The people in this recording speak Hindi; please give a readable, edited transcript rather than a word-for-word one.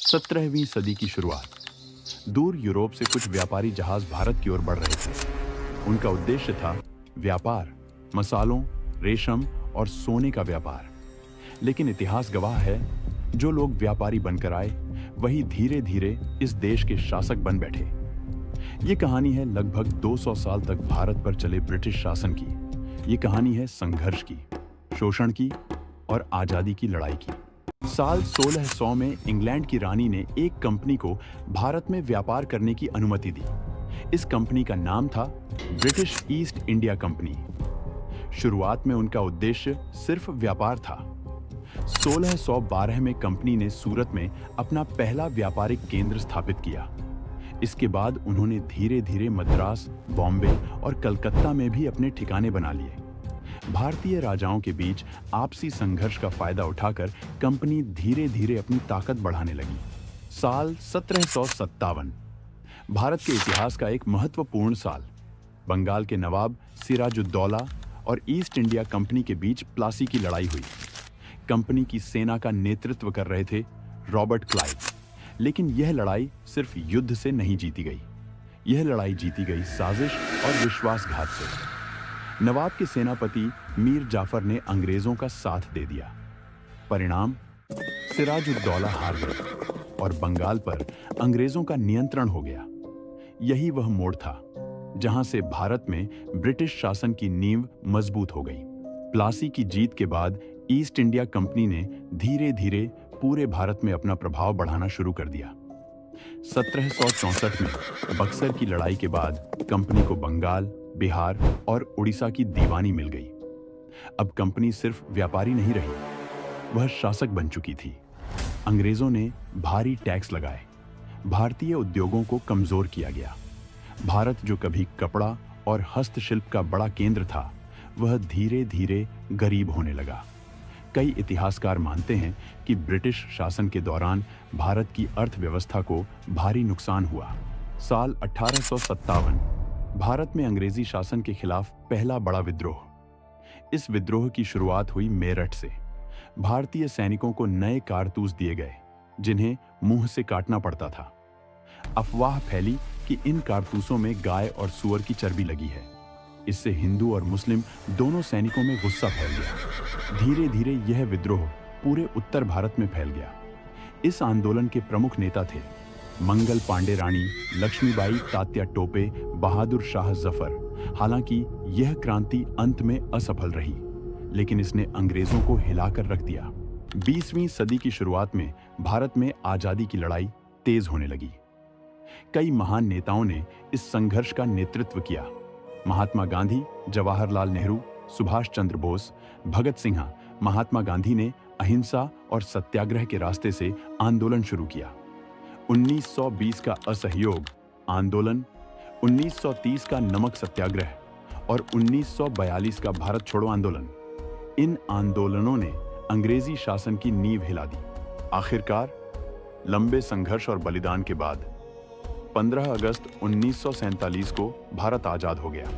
17वीं सदी की शुरुआत। दूर यूरोप से कुछ व्यापारी जहाज भारत की ओर बढ़ रहे थे। उनका उद्देश्य था व्यापार, मसालों, रेशम और सोने का व्यापार। लेकिन इतिहास गवाह है, जो लोग व्यापारी बनकर आए, वही धीरे धीरे इस देश के शासक बन बैठे। ये कहानी है लगभग 200 साल तक भारत पर चले ब्रिटिश शासन की। ये कहानी है संघर्ष की, शोषण की और आजादी की लड़ाई की। साल 1600 में इंग्लैंड की रानी ने एक कंपनी को भारत में व्यापार करने की अनुमति दी। इस कंपनी का नाम था ब्रिटिश ईस्ट इंडिया कंपनी। शुरुआत में उनका उद्देश्य सिर्फ व्यापार था। 1612 में कंपनी ने सूरत में अपना पहला व्यापारिक केंद्र स्थापित किया। इसके बाद उन्होंने धीरे धीरे मद्रास, बॉम्बे और कलकत्ता में भी अपने ठिकाने बना लिए। भारतीय राजाओं के बीच आपसी संघर्ष का फायदा उठाकर कंपनी धीरे धीरे अपनी ताकत बढ़ाने लगी। साल 1757 भारत के इतिहास का एक महत्वपूर्ण साल। बंगाल के नवाब सिराजुद्दौला और ईस्ट इंडिया कंपनी के बीच प्लासी की लड़ाई हुई। कंपनी की सेना का नेतृत्व कर रहे थे रॉबर्ट क्लाइव। लेकिन यह लड़ाई सिर्फ युद्ध से नहीं जीती गई। यह लड़ाई जीती गई साजिश और विश्वासघात से। नवाब के सेनापति मीर जाफर ने अंग्रेजों का साथ दे दिया। परिणाम, सिराजुद्दौला हार गए और बंगाल पर अंग्रेजों का नियंत्रण हो गया। यही वह मोड़ था जहां से भारत में ब्रिटिश शासन की नींव मजबूत हो गई। प्लासी की जीत के बाद ईस्ट इंडिया कंपनी ने धीरे धीरे पूरे भारत में अपना प्रभाव बढ़ाना शुरू कर दिया। 1764 में बक्सर की लड़ाई के बाद कंपनी को बंगाल, बिहार और उड़ीसा की दीवानी मिल गई। अब कंपनी सिर्फ व्यापारी नहीं रही, वह शासक बन चुकी थी। अंग्रेजों ने भारी टैक्स लगाए, भारतीय उद्योगों को कमजोर किया गया। भारत जो कभी कपड़ा और हस्तशिल्प का बड़ा केंद्र था, वह धीरे धीरे गरीब होने लगा। कई इतिहासकार मानते हैं कि ब्रिटिश शासन के दौरान भारत की अर्थव्यवस्था को भारी नुकसान हुआ। साल 1857 भारत में अंग्रेजी शासन के खिलाफ पहला बड़ा विद्रोह। इस विद्रोह की शुरुआत हुई मेरठ से। भारतीय सैनिकों को नए कारतूस दिए गए, जिन्हें मुंह से काटना पड़ता था। अफवाह फैली कि इन कारतूसों में गाय और सूअर की चर्बी लगी है। इससे हिंदू और मुस्लिम दोनों सैनिकों में गुस्सा फैल गया। धीरे धीरे यह विद्रोह पूरे उत्तर भारत में फैल गया। इस आंदोलन के प्रमुख नेता थे मंगल पांडे रानी, लक्ष्मीबाई तात्या टोपे, बहादुर शाह जफर। हालांकि यह क्रांति अंत में असफल रही, लेकिन इसने अंग्रेजों को हिलाकर रख दिया। 20वीं सदी की शुरुआत में भारत में आजादी की लड़ाई तेज होने लगी। कई महान नेताओं ने इस संघर्ष का नेतृत्व किया। महात्मा गांधी, जवाहरलाल नेहरू, सुभाष चंद्र बोस, भगत सिंह। महात्मा गांधी ने अहिंसा और सत्याग्रह के रास्ते से आंदोलन शुरू किया। 1920 का असहयोग आंदोलन, 1930 का नमक सत्याग्रह और 1942 का भारत छोड़ो आंदोलन। इन आंदोलनों ने अंग्रेजी शासन की नींव हिला दी। आखिरकार लंबे संघर्ष और बलिदान के बाद 15 अगस्त 1947 को भारत आजाद हो गया।